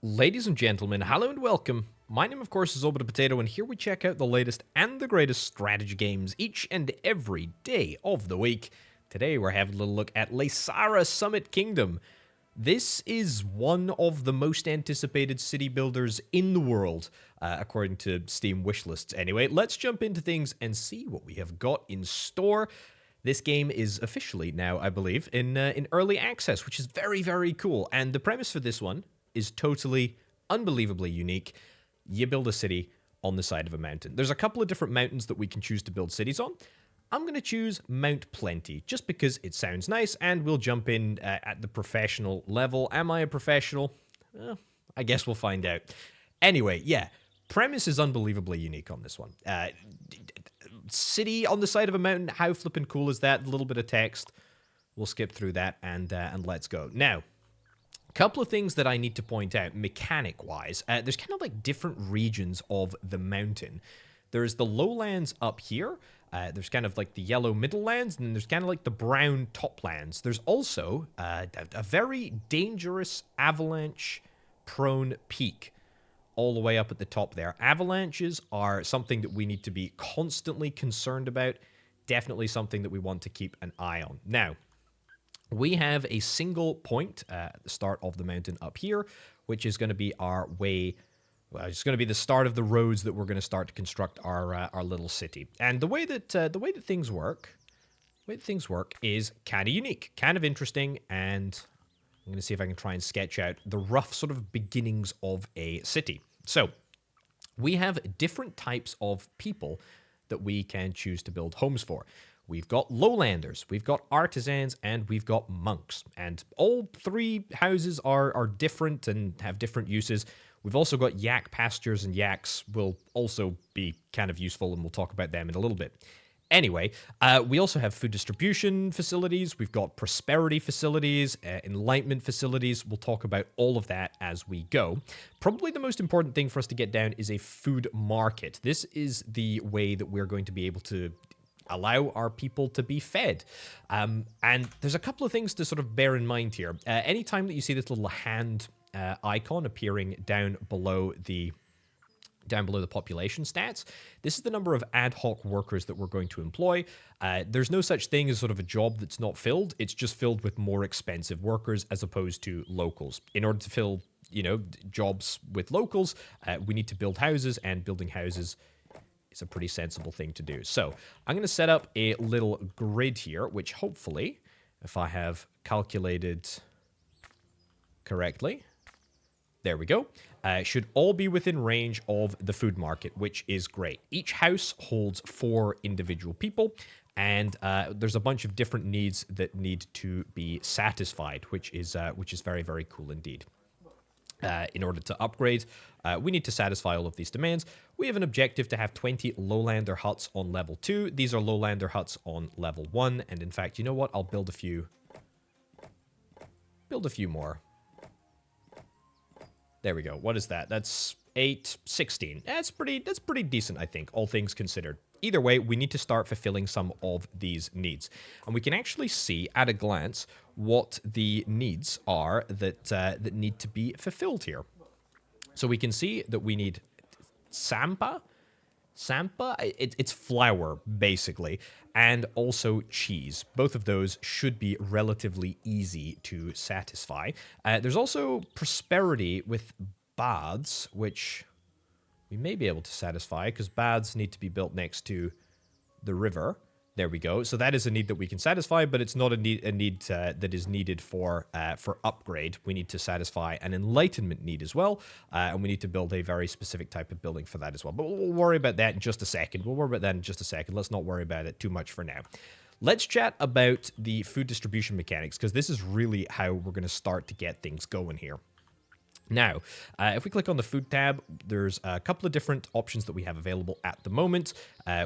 Ladies and gentlemen, hello and welcome. My name, of course, is Orbital Potato, and here we check out the latest and the greatest strategy games each and every day of the week. Today, we're having a little look at Laysara Summit Kingdom. This is one of the most anticipated city builders in the world, according to Steam wishlists. Anyway, let's jump into things and see what we have got in store. This game is officially now, I believe, in early access, which is very, very cool. And the premise for this one is totally, unbelievably unique. You build a city on the side of a mountain. There's a couple of different mountains that we can choose to build cities on. I'm going to choose Mount Plenty, just because it sounds nice, and we'll jump in at the professional level. Am I a professional? I guess we'll find out. Anyway, yeah, premise is unbelievably unique on this one. City on the side of a mountain, how flippin' cool is that? A little bit of text. We'll skip through that and let's go. Now, couple of things that I need to point out mechanic-wise. There's kind of like different regions of the mountain. There's the lowlands up here. There's kind of like the yellow middle lands, and then there's kind of like the brown toplands. There's also a very dangerous avalanche-prone peak all the way up at the top there. Avalanches are something that we need to be constantly concerned about. Definitely something that we want to keep an eye on. Now, we have a single point at the start of the mountain up here, which is going to be our way. Well, it's going to be the start of the roads that we're going to start to construct our little city. And the way that things work, is kind of unique, kind of interesting, and I'm going to see if I can try and sketch out the rough sort of beginnings of a city. So we have different types of people that we can choose to build homes for. We've got lowlanders, we've got artisans, and we've got monks. And all three houses are different and have different uses. We've also got yak pastures, and yaks will also be kind of useful, and we'll talk about them in a little bit. Anyway, we also have food distribution facilities, we've got prosperity facilities, enlightenment facilities. We'll talk about all of that as we go. Probably the most important thing for us to get down is a food market. This is the way that we're going to be able to allow our people to be fed. And there's a couple of things to sort of bear in mind here. Anytime that you see this little hand icon appearing down below the population stats, this is the number of ad hoc workers that we're going to employ. There's no such thing as sort of a job that's not filled. It's just filled with more expensive workers as opposed to locals. In order to fill, jobs with locals, we need to build houses, and building houses is a pretty sensible thing to do. So I'm going to set up a little grid here, which hopefully, if I have calculated correctly, there we go, should all be within range of the food market, which is great. Each house holds 4 individual people, and there's a bunch of different needs that need to be satisfied, which is very, very cool indeed. In order to upgrade, we need to satisfy all of these demands. We have an objective to have 20 lowlander huts on level 2. These are lowlander huts on level 1. And in fact, you know what? I'll build a few more. There we go. What is that? That's 8, 16. That's pretty decent, I think, all things considered. Either way, we need to start fulfilling some of these needs. And we can actually see at a glance what the needs are that need to be fulfilled here. So we can see that we need sampa. It's flour, basically, and also cheese. Both of those should be relatively easy to satisfy. There's also prosperity with baths, which we may be able to satisfy, because baths need to be built next to the river. There we go. So that is a need that we can satisfy, but it's not a need that is needed for upgrade. We need to satisfy an enlightenment need as well, and we need to build a very specific type of building for that as well. But we'll worry about that in just a second. Let's not worry about it too much for now. Let's chat about the food distribution mechanics, because this is really how we're going to start to get things going here. Now, if we click on the food tab, there's a couple of different options that we have available at the moment.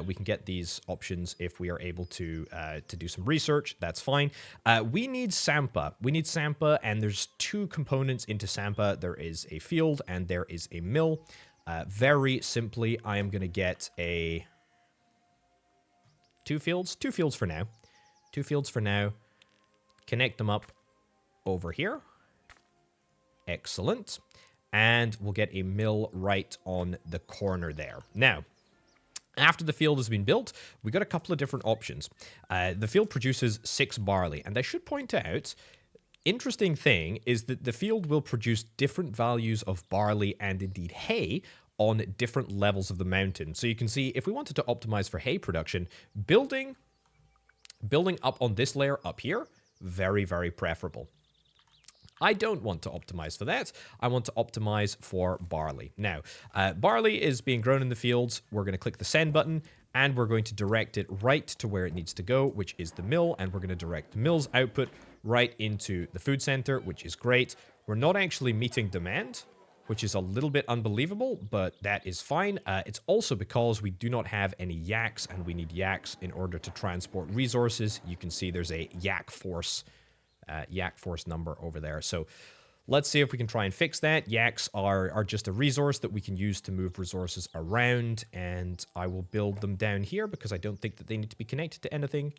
We can get these options if we are able to do some research. That's fine. We need Sampa. And there's 2 components into Sampa. There is a field and there is a mill. Very simply, I am going to get a 2 fields for now. 2 fields for now. Connect them up over here. Excellent. and we'll get a mill right on the corner there. Now, after the field has been built, we got a couple of different options. The field produces 6 barley, and I should point out, interesting thing is that the field will produce different values of barley and indeed hay on different levels of the mountain. So you can see if we wanted to optimize for hay production, building up on this layer up here, very, very preferable. I don't want to optimize for that. I want to optimize for barley. Now, barley is being grown in the fields. We're going to click the send button, and we're going to direct it right to where it needs to go, which is the mill, and we're going to direct the mill's output right into the food center, which is great. We're not actually meeting demand, which is a little bit unbelievable, but that is fine. It's also because we do not have any yaks, and we need yaks in order to transport resources. You can see there's a yak force number over there. So let's see if we can try and fix that. Yaks are just a resource that we can use to move resources around, and I will build them down here because I don't think that they need to be connected to anything,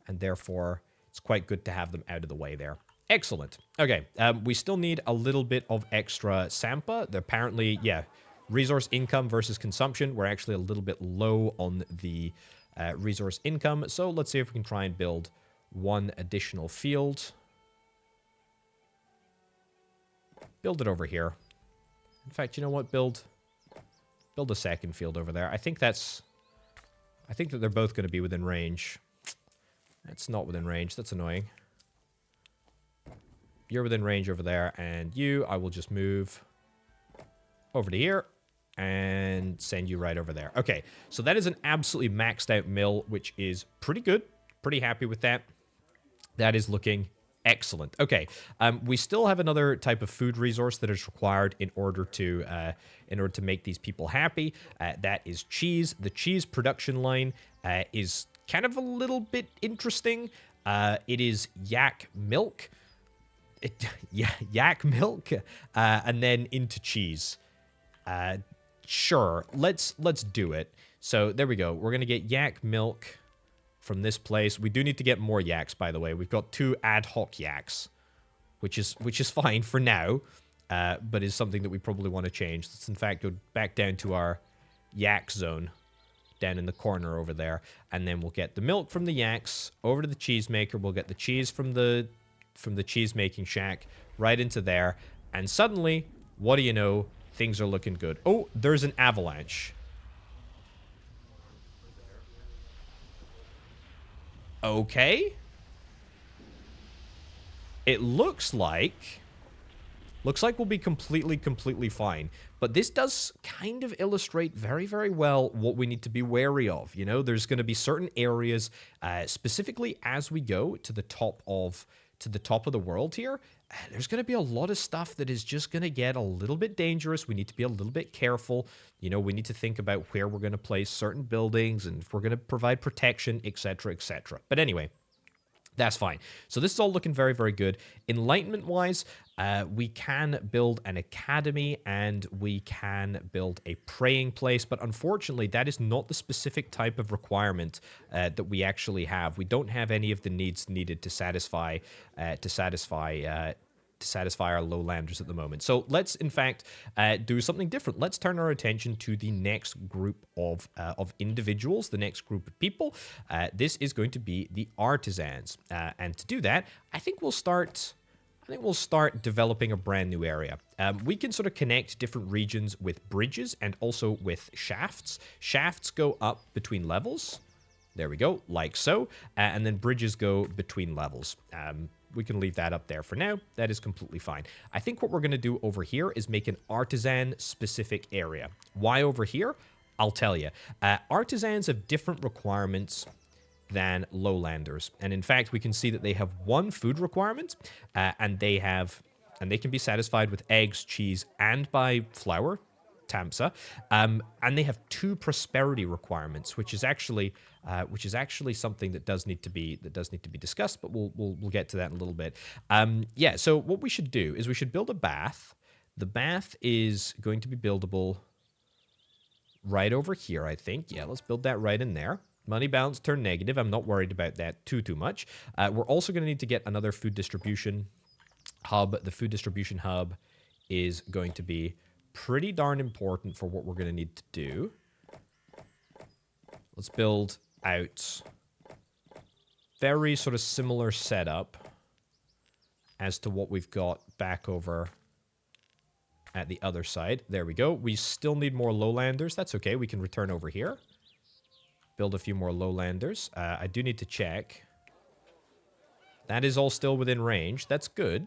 and therefore it's quite good to have them out of the way there. Excellent. Okay, we still need a little bit of extra Sampa. Apparently, yeah, resource income versus consumption. We're actually a little bit low on the resource income, so let's see if we can try and build one additional field. Build it over here. In fact, you know what? Build a second field over there. I think that they're both going to be within range. That's not within range. That's annoying. You're within range over there, and I will just move over to here and send you right over there. Okay, so that is an absolutely maxed out mill, which is pretty good. Pretty happy with that. That is looking excellent. Okay, we still have another type of food resource that is required in order to make these people happy. That is cheese. The cheese production line is kind of a little bit interesting. It is yak milk. Yak milk, and then into cheese. Sure, let's do it. So there we go. We're gonna get yak milk from this place. We do need to get more yaks, by the way. We've got 2 ad hoc yaks, which is fine for now, but is something that we probably want to change. Let's in fact go back down to our yak zone down in the corner over there, and then we'll get the milk from the yaks over to the cheesemaker. We'll get the cheese from the cheese making shack right into there, and suddenly, what do you know, things are looking good. Oh, there's an avalanche. Okay. It looks like we'll be completely fine. But this does kind of illustrate very, very well what we need to be wary of. You know, there's going to be certain areas, specifically as we go to the top of the world here, there's going to be a lot of stuff that is just going to get a little bit dangerous. We need to be a little bit careful. You know, we need to think about where we're going to place certain buildings and if we're going to provide protection, etc., etc. But anyway, that's fine. So this is all looking very, very good. Enlightenment-wise, we can build an academy and we can build a praying place, but unfortunately, that is not the specific type of requirement that we actually have. We don't have any of the needs needed to satisfy our lowlanders at the moment. So let's, in fact, do something different. Let's turn our attention to the next group of individuals, the next group of people. This is going to be the artisans. And to do that, I think we'll start developing a brand new area. We can sort of connect different regions with bridges and also with shafts. Shafts go up between levels. There we go, like so. And then bridges go between levels. We can leave that up there for now. That is completely fine. I think what we're going to do over here is make an artisan-specific area. Why over here? I'll tell you. Artisans have different requirements than lowlanders. And in fact, we can see that they have 1 food requirement, and they can be satisfied with eggs, cheese, and by flour, Tamsa. And they have 2 prosperity requirements, which is actually something that does need to be discussed, but we'll get to that in a little bit. Yeah, so what we should do is we should build a bath. The bath is going to be buildable right over here, I think. Yeah, let's build that right in there. Money balance turned negative. I'm not worried about that too much. We're also going to need to get another food distribution hub. The food distribution hub is going to be pretty darn important for what we're going to need to do. Let's build out very sort of similar setup as to what we've got back over at the other side. There we go. We still need more lowlanders. That's okay. We can return over here. Build a few more lowlanders. I do need to check. That is all still within range. That's good.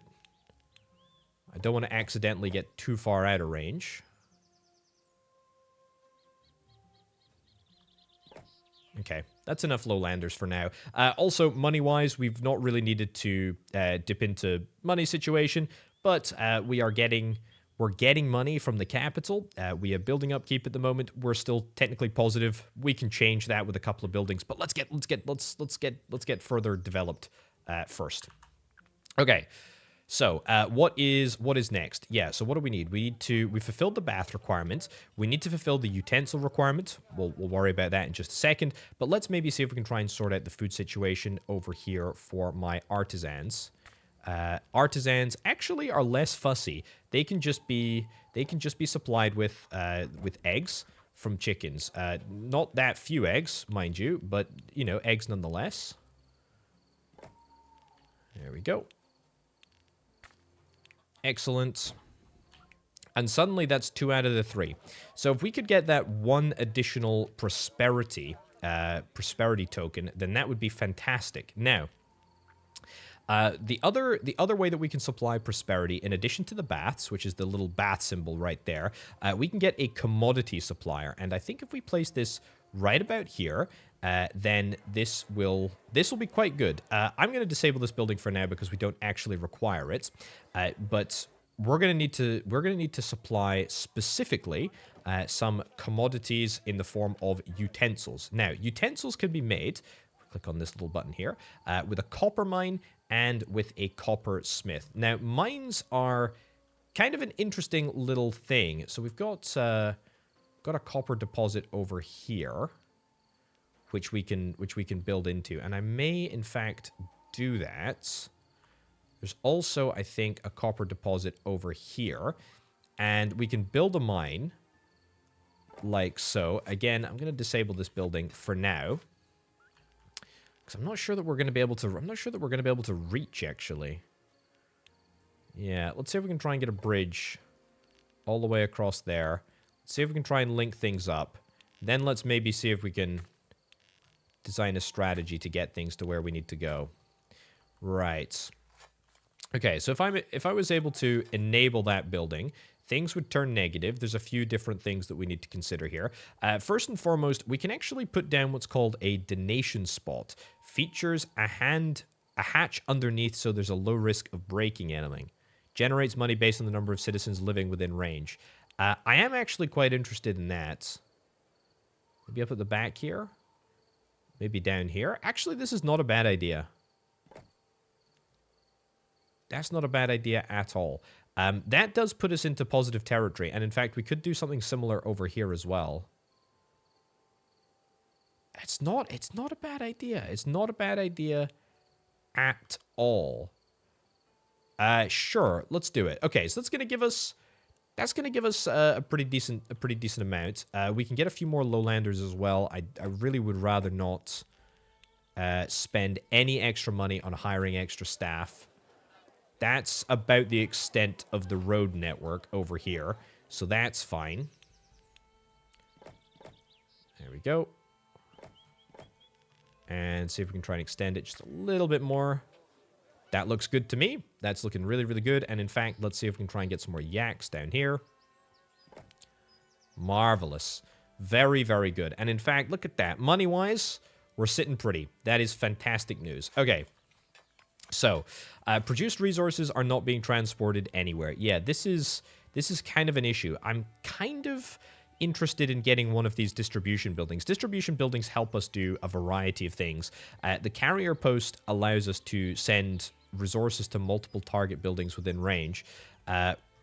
I don't want to accidentally get too far out of range. Okay, that's enough lowlanders for now. Also, money-wise, we've not really needed to dip into money situation, but we're getting money from the capital. We are building upkeep at the moment. We're still technically positive. We can change that with a couple of buildings, but let's get further developed first. Okay. So, what is next? Yeah, so what do we need? We fulfilled the bath requirements. We need to fulfill the utensil requirement. We'll worry about that in just a second. But let's maybe see if we can try and sort out the food situation over here for my artisans. Artisans actually are less fussy. They can just be supplied with eggs from chickens. Not that few eggs, mind you, but you know, eggs nonetheless. There we go. Excellent. And suddenly that's 2 out of the 3. So if we could get that one additional prosperity token, then that would be fantastic. Now, the other way that we can supply prosperity, in addition to the baths, which is the little bath symbol right there, we can get a commodity supplier. And I think if we place this right about here, then this will be quite good. I'm going to disable this building for now because we don't actually require it. But we're going to need to supply specifically some commodities in the form of utensils. Now, utensils can be made. Click on this little button here with a copper mine and with a copper smith. Now, mines are kind of an interesting little thing. So we've got a copper deposit over here, which we can build into, and I may in fact do that. There's also, I think, a copper deposit over here, and we can build a mine like so. Again, I'm going to disable this building for now because I'm not sure that we're going to be able to. I'm not sure that we're going to be able to reach actually. Yeah, let's see if we can try and get a bridge all the way across there. Let's see if we can try and link things up. Then let's maybe see if we can design a strategy to get things to where we need to go. Right. Okay, so if I was able to enable that building, things would turn negative. There's a few different things that we need to consider here. First and foremost, we can actually put down what's called a donation spot. Features a hatch underneath so there's a low risk of breaking anything. Generates money based on the number of citizens living within range. I am actually quite interested in that. Maybe up at the back here? Maybe down here? Actually, this is not a bad idea. That's not a bad idea at all. That does put us into positive territory. And in fact, we could do something similar over here as well. It's not a bad idea. It's not a bad idea at all. Sure, let's do it. Okay, so that's going to give us a pretty decent amount. We can get a few more lowlanders as well. I really would rather not spend any extra money on hiring extra staff. That's about the extent of the road network over here, so that's fine. There we go. And see if we can try and extend it just a little bit more. That looks good to me. That's looking really, really good. And in fact, let's see if we can try and get some more yaks down here. Marvelous. Very, very good. And in fact, look at that. Money-wise, we're sitting pretty. That is fantastic news. Okay. So, produced resources are not being transported anywhere. Yeah, this is kind of an issue. I'm kind of interested in getting one of these distribution buildings. Distribution buildings help us do a variety of things. The carrier post allows us to send resources to multiple target buildings within range,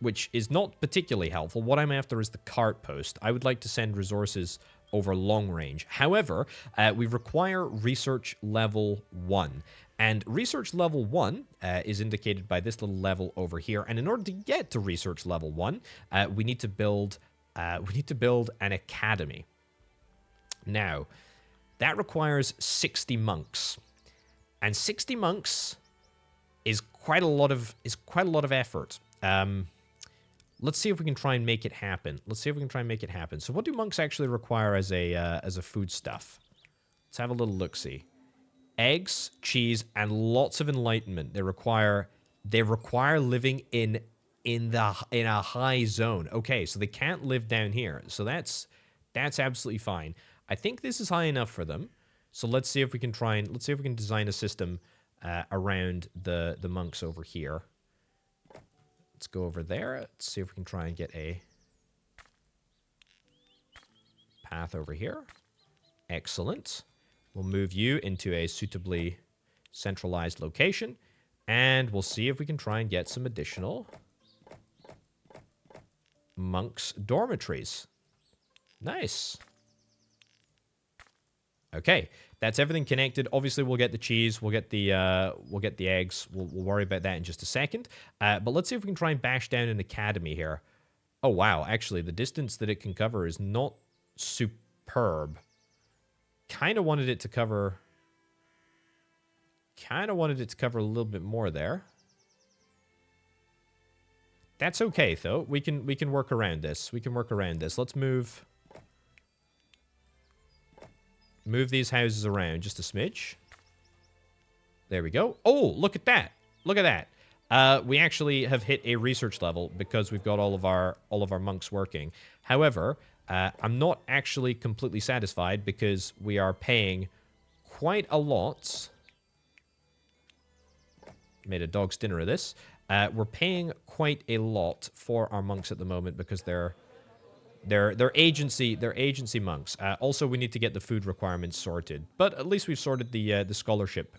which is not particularly helpful. What I'm after is the cart post. I would like to send resources over long range. However, we require research level 1. And research level 1 is indicated by this little level over here. And in order to get to research level 1, we need to build an academy. Now, that requires 60 monks. And 60 monks is quite a lot of effort. Let's see if we can try and make it happen. So what do monks actually require as a foodstuff? Let's have a little look-see. Eggs, cheese, and lots of enlightenment. They require living in a high zone. Okay, so they can't live down here. So that's absolutely fine. I think this is high enough for them. So let's see if we can design a system around the monks over here. Let's go over there. Let's see if we can try and get a path over here. Excellent. We'll move you into a suitably centralized location, and we'll see if we can try and get some additional monks' dormitories. Nice. Okay, that's everything connected. Obviously, we'll get the cheese, we'll get the eggs. We'll worry about that in just a second. But let's see if we can try and bash down an academy here. Oh wow, actually, the distance that it can cover is not superb. Kind of wanted it to cover a little bit more there. That's okay though. We can work around this. Let's move these houses around just a smidge. There we go. Oh, look at that. We actually have hit a research level because we've got all of our monks working. However, I'm not actually completely satisfied because we are paying quite a lot. Made a dog's dinner of this. We're paying quite a lot for our monks at the moment because they're agency monks. Also, we need to get the food requirements sorted, but at least we've sorted the scholarship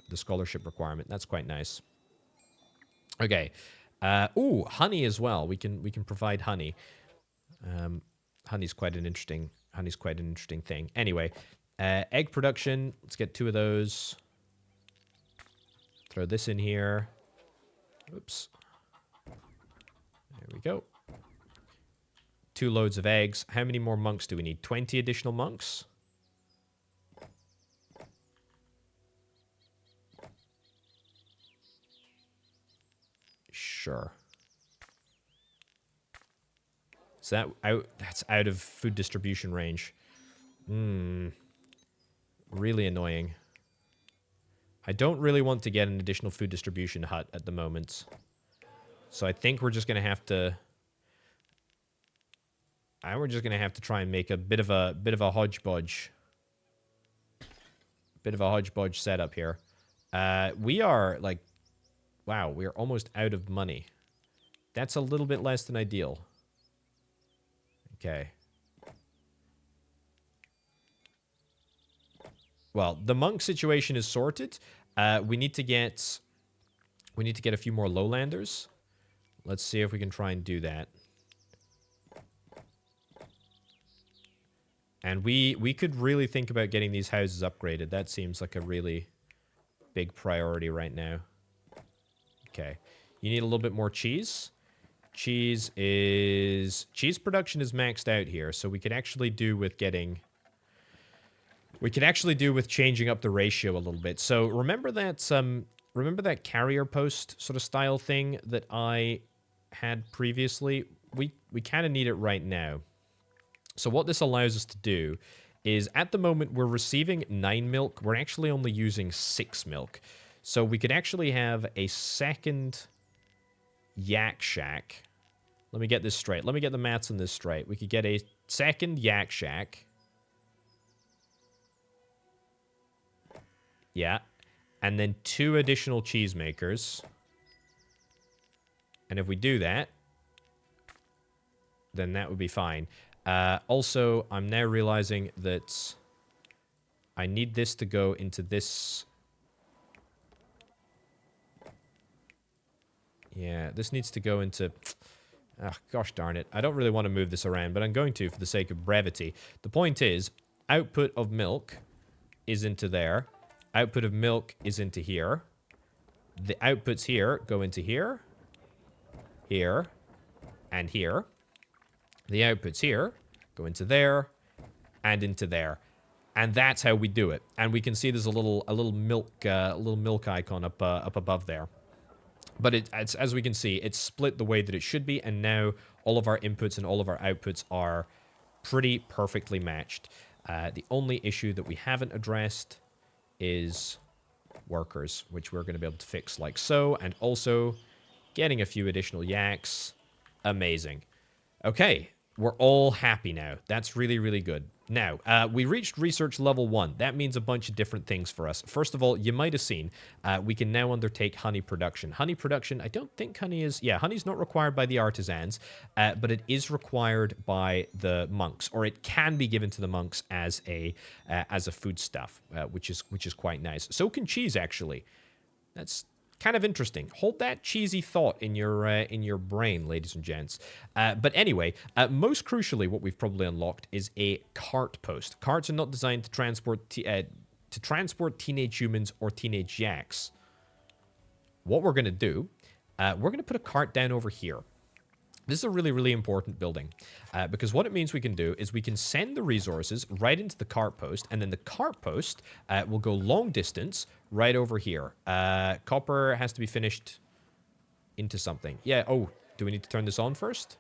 requirement. That's quite nice. Okay. Ooh, honey as well. We can provide honey. Honey's quite an interesting thing. Anyway, egg production. Let's get 2 of those. Throw this in here. Oops. There we go. 2 loads of eggs. How many more monks do we need? 20 additional monks? Sure. So that's out of food distribution range. Really annoying. I don't really want to get an additional food distribution hut at the moment. So I think we're just going to have to... we're just going to have to try and make a bit of a hodgepodge. Bit of a hodgepodge setup here. We are, like... Wow, we are almost out of money. That's a little bit less than ideal. Okay. Well, the monk situation is sorted. We need to get a few more lowlanders. Let's see if we can try and do that. And we could really think about getting these houses upgraded. That seems like a really big priority right now. Okay. You need a little bit more cheese. Cheese production is maxed out here, so we could actually do with changing up the ratio a little bit. So remember that carrier post sort of style thing that I had previously? We kind of need it right now. So what this allows us to do is, at the moment, we're receiving 9 milk. We're actually only using 6 milk. So we could actually have a second yak shack. Let me get this straight. Let me get the maths on this straight. We could get a second yak shack. Yeah. And then 2 additional cheesemakers. And if we do that, then that would be fine. Also, I'm now realizing that I need this to go into this. Yeah, this needs to go into... Oh, gosh darn it. I don't really want to move this around, but I'm going to for the sake of brevity. The point is, output of milk is into there. Output of milk is into here. the outputs here go into here, here, and here. The outputs here go into there and into there. And that's how we do it. And we can see there's a little milk icon up above there. But it's, as we can see, it's split the way that it should be, and now all of our inputs and all of our outputs are pretty perfectly matched. The only issue that we haven't addressed is workers, which we're going to be able to fix like so, and also getting a few additional yaks. Amazing. Okay, we're all happy now. That's really, really good. Now, we reached research level 1. That means a bunch of different things for us. First of all, you might have seen, we can now undertake honey production. Honey production, I don't think honey is... Yeah, honey's not required by the artisans, but it is required by the monks, or it can be given to the monks as a foodstuff, which is quite nice. So can cheese, actually. That's kind of interesting. Hold that cheesy thought in your brain, ladies and gents. But anyway, most crucially, what we've probably unlocked is a cart post. Carts are not designed to transport teenage humans or teenage yaks. What we're going to do, we're going to put a cart down over here. This is a really, really important building, because what it means we can do is we can send the resources right into the cart post, and then the cart post will go long distance right over here. Copper has to be finished into something. Yeah, oh, do we need to turn this on first?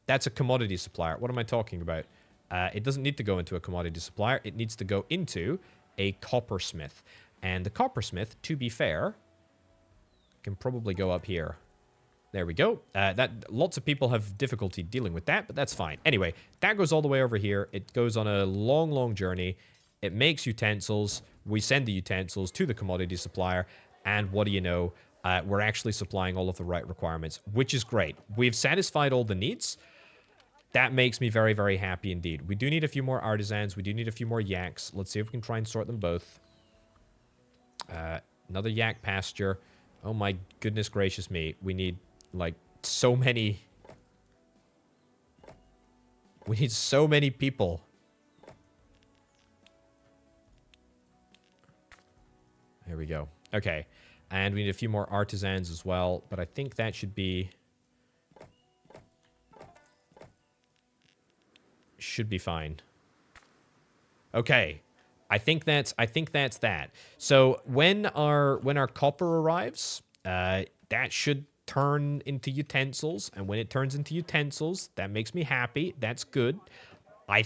That's a commodity supplier. What am I talking about? It doesn't need to go into a commodity supplier. It needs to go into a coppersmith. And the coppersmith, to be fair, can probably go up here. There we go. Lots of people have difficulty dealing with that, but that's fine. Anyway, that goes all the way over here. It goes on a long, long journey. It makes utensils. We send the utensils to the commodity supplier, and what do you know? We're actually supplying all of the right requirements, which is great. We've satisfied all the needs. That makes me very, very happy indeed. We do need a few more artisans. We do need a few more yaks. Let's see if we can try and sort them both. Another yak pasture. Oh my goodness gracious me. We need... like, so many... We need so many people. There we go. Okay. And we need a few more artisans as well, but I think that should be... should be fine. Okay. I think that's that. So when our copper arrives, that should turn into utensils, and when it turns into utensils, that makes me happy. That's good. I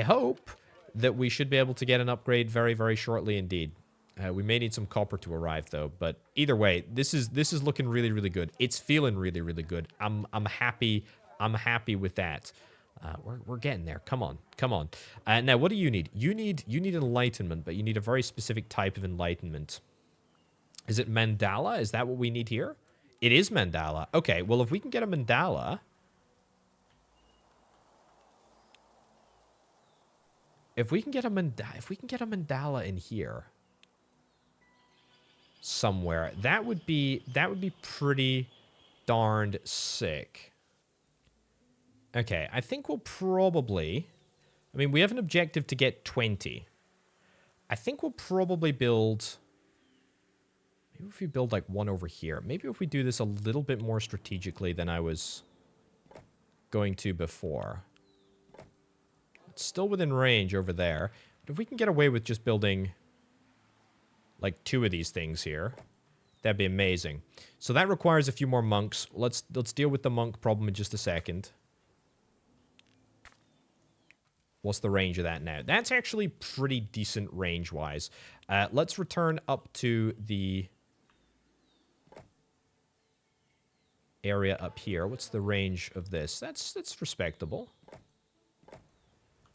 hope that we should be able to get an upgrade very, very shortly indeed. We may need some copper to arrive though, but either way, this is looking really, really good. It's feeling really, really good. I'm happy. I'm happy with that. We're getting there. Come on. Now, what do you need? You need enlightenment, but you need a very specific type of enlightenment. Is it mandala? Is that what we need here? It is mandala. Okay, well, if we can get a mandala... If we can get a mandala in here somewhere, that would be pretty darned sick. Okay, I think we'll probably... I mean, we have an objective to get 20. I think we'll probably build... Maybe if we build, like, one over here. Maybe if we do this a little bit more strategically than I was going to before. It's still within range over there. But if we can get away with just building, like, 2 of these things here, that'd be amazing. So that requires a few more monks. Let's deal with the monk problem in just a second. What's the range of that now? That's actually pretty decent range-wise. Let's return up to the area up here. What's the range of this? That's respectable.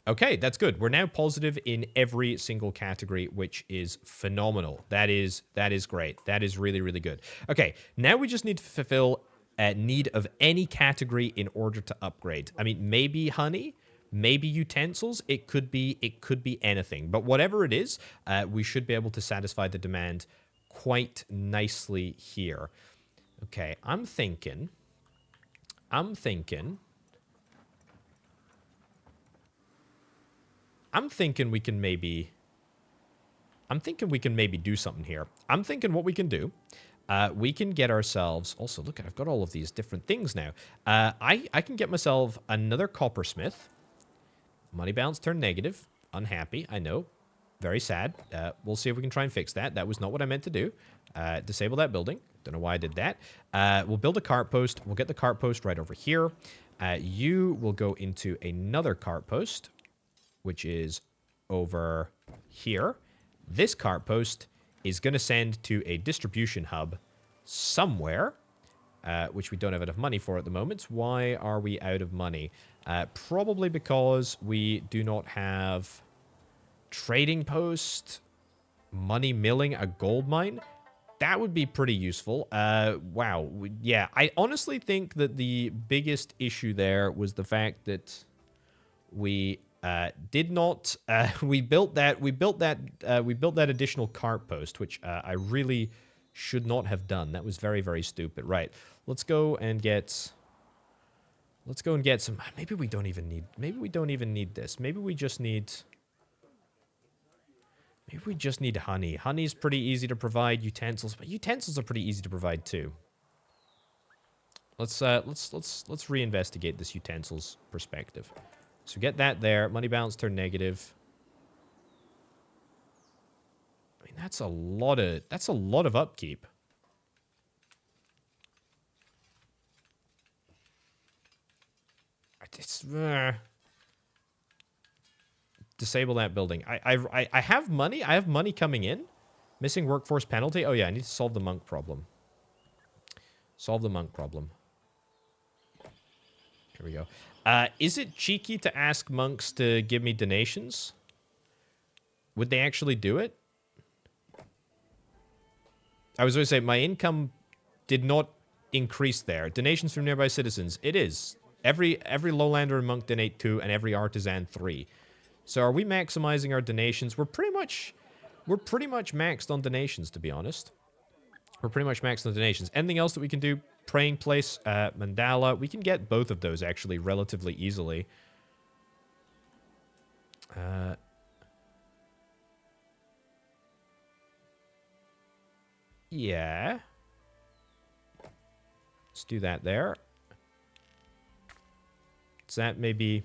Okay, that's good. We're now positive in every single category, which is phenomenal. That is great. That is really, really good. Okay, now we just need to fulfill a need of any category in order to upgrade. I mean, maybe honey, maybe utensils. It could be anything. But whatever it is, we should be able to satisfy the demand quite nicely here. Okay, I'm thinking we can maybe I'm thinking we can maybe do something here. I'm thinking what we can do, we can get ourselves... Also, look, I've got all of these different things now. I can get myself another coppersmith. Money balance turned negative. Unhappy, I know. Very sad. We'll see if we can try and fix that. That was not what I meant to do. Disable that building. Don't know why I did that. We'll build a cart post. We'll get the cart post right over here. You will go into another cart post, which is over here. This cart post is going to send to a distribution hub somewhere, which we don't have enough money for at the moment. Why are we out of money? Probably because we do not have trading post, money milling, a gold mine. That would be pretty useful. Wow. Yeah, I honestly think that the biggest issue there was the fact that we did not. We built that additional cart post, which I really should not have done. That was very, very stupid. Right. Let's go and get some. Maybe we don't even need. Maybe we don't even need this. Maybe we just need. Maybe we just need honey. Honey's pretty easy to provide. Utensils, but utensils are pretty easy to provide too. Let's reinvestigate this utensils perspective. So get that there. Money balance turned negative. I mean, that's a lot of upkeep. It's disable that building. I have money. I have money coming in. Missing workforce penalty. Oh yeah, I need to solve the monk problem. Solve the monk problem. Here we go. Is it cheeky to ask monks to give me donations? Would they actually do it? I was going to say, my income did not increase there. Donations from nearby citizens. It is. Every lowlander and monk donate 2, and every artisan 3. So are we maximizing our donations? We're pretty much maxed on donations, to be honest. We're pretty much maxed on donations. Anything else that we can do? Praying place, mandala. We can get both of those, actually, relatively easily. Yeah. Let's do that there. So that maybe...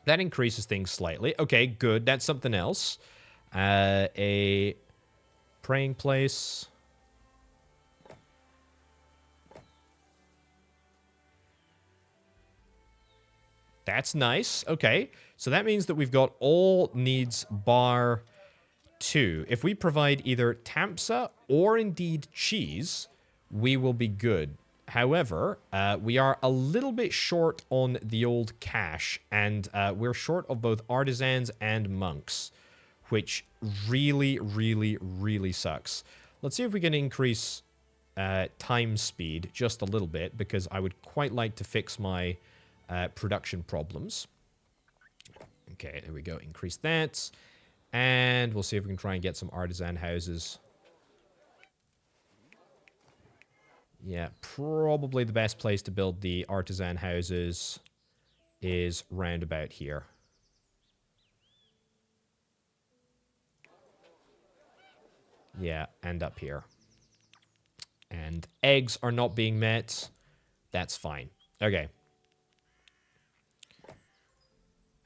That increases things slightly. Okay, good. That's something else. A praying place... That's nice. Okay. So that means that we've got all needs bar 2. If we provide either Tampsa or indeed cheese, we will be good. However, we are a little bit short on the old cash, and we're short of both artisans and monks, which really, really, really sucks. Let's see if we can increase time speed just a little bit, because I would quite like to fix my... production problems. Okay, there we go. Increase that. And we'll see if we can try and get some artisan houses. Yeah, probably the best place to build the artisan houses is round about here. Yeah, and up here. And eggs are not being met. That's fine. Okay.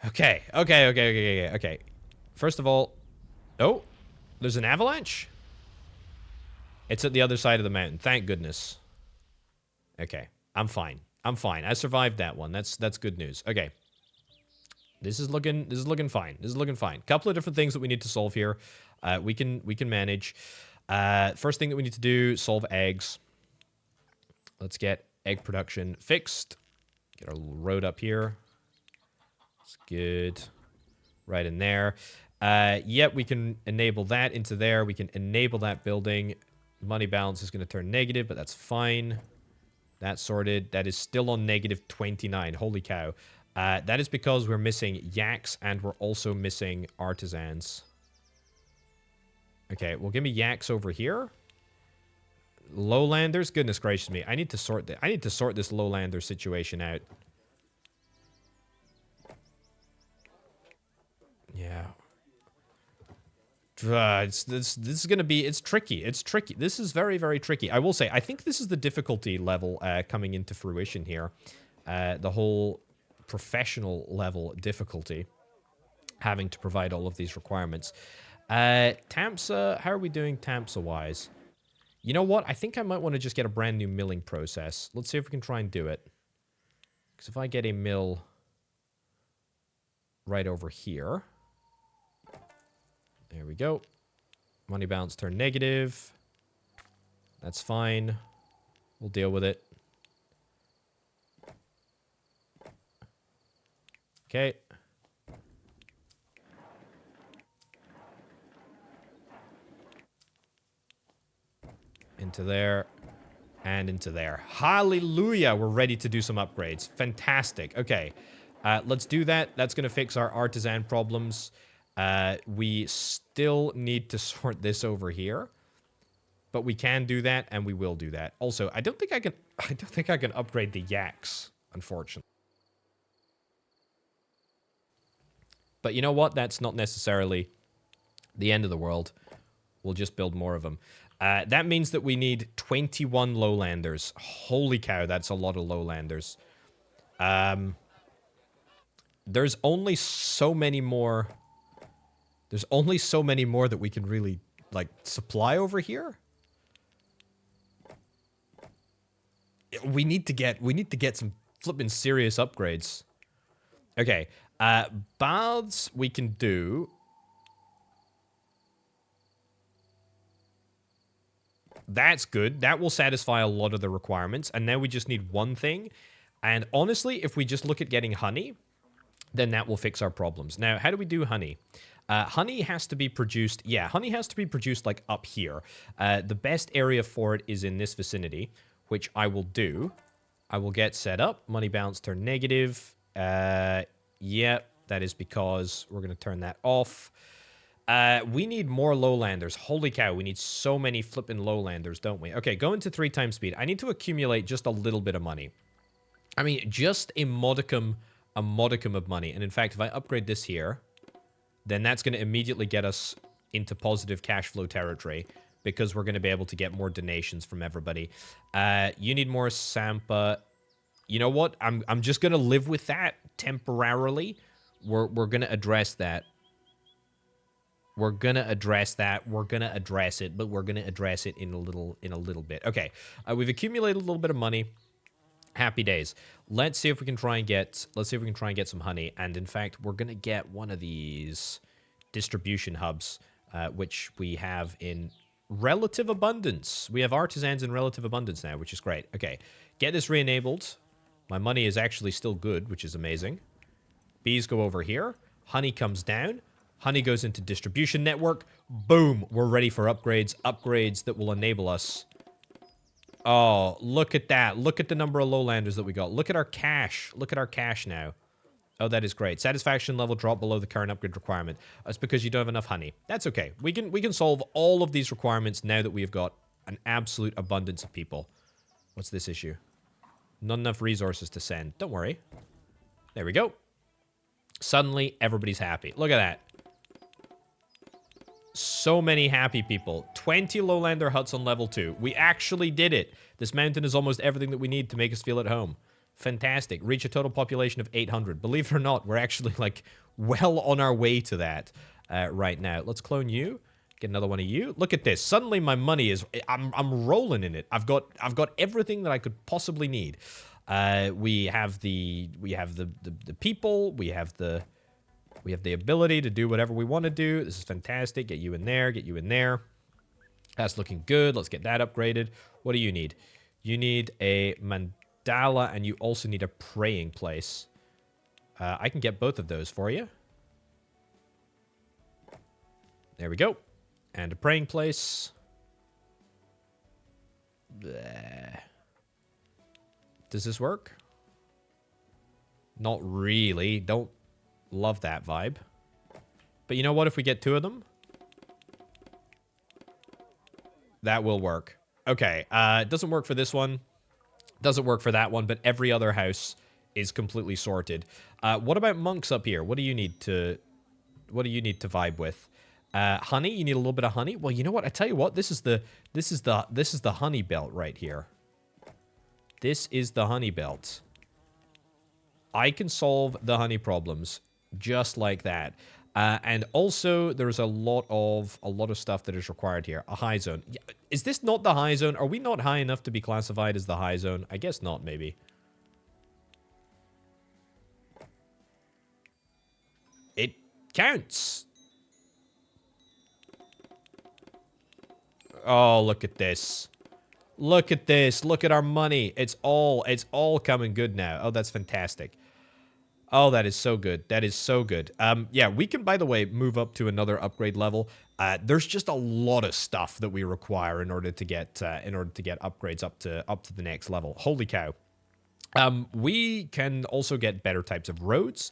Okay. First of all... Oh, there's an avalanche? It's at the other side of the mountain. Thank goodness. Okay, I'm fine. I'm fine. I survived that one. That's good news. Okay. This is looking fine. This is looking fine. Couple of different things that we need to solve here. We can manage. First thing that we need to do, solve eggs. Let's get egg production fixed. Get our road up here. It's good. Right in there. Yep, we can enable that into there. We can enable that building. Money balance is going to turn negative, but that's fine. That's sorted. That is still on negative 29. Holy cow. That is because we're missing yaks and we're also missing artisans. Okay, well, give me yaks over here. Lowlanders? Goodness gracious me. I need to sort this lowlander situation out. Yeah. This is going to be, it's tricky. It's tricky. This is very, very tricky. I will say, I think this is the difficulty level coming into fruition here. The whole professional level difficulty, having to provide all of these requirements. Tamsa, how are we doing Tamsa-wise? You know what? I think I might want to just get a brand new milling process. Let's see if we can try and do it. Because if I get a mill right over here. There we go. Money balance turned negative. That's fine. We'll deal with it. Okay. Into there. And into there. Hallelujah! We're ready to do some upgrades. Fantastic. Okay. Let's do that. That's going to fix our artisan problems. We still need to sort this over here. But we can do that, and we will do that. Also, I don't think I can upgrade the yaks, unfortunately. But you know what? That's not necessarily the end of the world. We'll just build more of them. That means that we need 21 lowlanders. Holy cow, that's a lot of lowlanders. There's only so many more... There's only so many more that we can really, like, supply over here. We need to get some flipping serious upgrades. Okay, baths we can do. That's good. That will satisfy a lot of the requirements. And now we just need one thing. And honestly, if we just look at getting honey, then that will fix our problems. Now, how do we do honey? Honey has to be produced... Yeah, honey has to be produced, like, up here. The best area for it is in this vicinity, which I will do. I will get set up. Money balance turned negative. Yeah, that is because we're going to turn that off. We need more lowlanders. Holy cow, we need so many flipping lowlanders, don't we? Okay, go into 3 times speed. I need to accumulate just a little bit of money. I mean, just a modicum of money. And in fact, if I upgrade this here, then that's going to immediately get us into positive cash flow territory because we're going to be able to get more donations from everybody. You need more Sampa. You know what? I'm just going to live with that temporarily. We're going to address that. We're going to address that. We're going to address it, but we're going to address it in a little bit. Okay. We've accumulated a little bit of money. Happy days. Let's see if we can try and get some honey. And in fact, we're going to get one of these distribution hubs, which we have in relative abundance. We have artisans in relative abundance now, which is great. Okay. Get this re-enabled. My money is actually still good, which is amazing. Bees go over here. Honey comes down. Honey goes into distribution network. Boom. We're ready for upgrades. Upgrades that will enable us. Oh, look at that. Look at the number of lowlanders that we got. Look at our cash. Look at our cash now. Oh, that is great. Satisfaction level drop below the current upgrade requirement. That's because you don't have enough honey. That's okay. We can solve all of these requirements now that we have got an absolute abundance of people. What's this issue? Not enough resources to send. Don't worry. There we go. Suddenly, everybody's happy. Look at that. So many happy people. 20 lowlander huts on level 2. We actually did it. This mountain is almost everything that we need to make us feel at home. Fantastic. Reach a total population of 800. Believe it or not, we're actually, like, well on our way to that right now. Let's clone you. Get another one of you. Look at this. Suddenly my money is... I'm rolling in it. I've got everything that I could possibly need. We have the people. We have the ability to do whatever we want to do. This is fantastic. Get you in there. Get you in there. That's looking good. Let's get that upgraded. What do you need? You need a mandala, and you also need a praying place. I can get both of those for you. There we go. And a praying place. Bleh. Does this work? Not really. Don't love that vibe. But you know what? If we get 2 of them, that will work. Okay. It doesn't work for this one. Doesn't work for that one, but every other house is completely sorted. What about monks up here? What do you need to vibe with? Honey, you need a little bit of honey. Well, you know what? I tell you what, this is the honey belt right here. This is the honey belt. I can solve the honey problems just like that. And also, there's a lot of stuff that is required here. A high zone. Is this not the high zone? Are we not high enough to be classified as the high zone? I guess not, maybe. It counts. Oh, look at this. Look at this. Look at our money. It's all coming good now. Oh, that's fantastic. Oh, that is so good. That is so good. Yeah, we can, by the way, move up to another upgrade level. There's just a lot of stuff that we require in order to get upgrades up to the next level. Holy cow. We can also get better types of roads,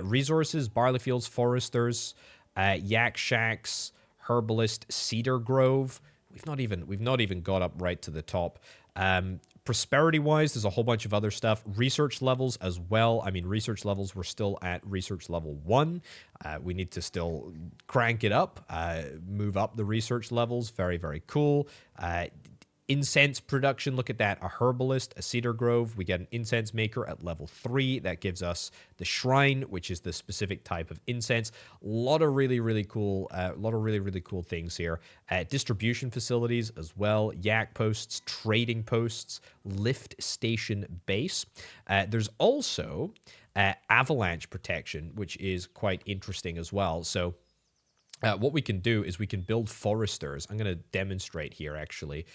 resources, barley fields, foresters, yak shacks, herbalist, cedar grove. We've not even got up right to the top. Prosperity-wise, there's a whole bunch of other stuff. Research levels as well. I mean, research levels, we're still at research level 1. We need to still crank it up, move up the research levels. Very, very cool. Incense production, look at that. A herbalist, a cedar grove. We get an incense maker at level 3. That gives us the shrine, which is the specific type of incense. A lot of really, really cool things here. Distribution facilities as well. Yak posts, trading posts, lift station base. There's also avalanche protection, which is quite interesting as well. So what we can do is we can build foresters. I'm going to demonstrate here, actually,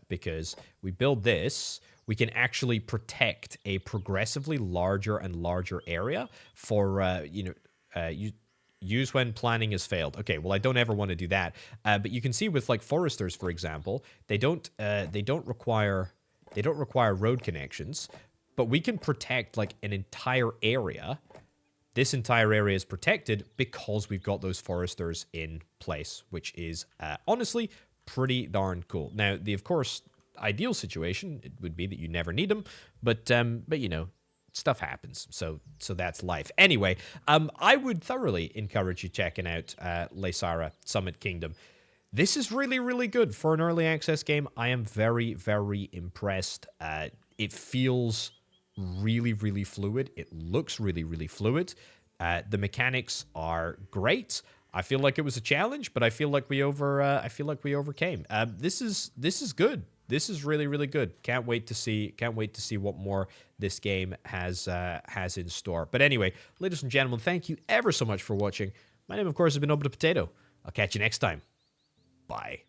because we build this. We can actually protect a progressively larger and larger area for, use when planning has failed. Okay, well, I don't ever want to do that. But you can see with, like, foresters, for example, they don't require road connections, but we can protect, like, an entire area. This entire area is protected because we've got those foresters in place, which is honestly pretty darn cool. Now, of course, ideal situation it would be that you never need them, but you know, stuff happens, so that's life. Anyway, I would thoroughly encourage you checking out Laysara Summit Kingdom. This is really, really good for an early access game. I am very, very impressed. It feels really, really fluid. It looks really, really fluid. The mechanics are great. I feel like it was a challenge, but I feel like we overcame. This is good. This is really, really good. Can't wait to see what more this game has in store. But anyway, ladies and gentlemen, thank you ever so much for watching. My name, of course, has been Orbital Potato. I'll catch you next time. Bye.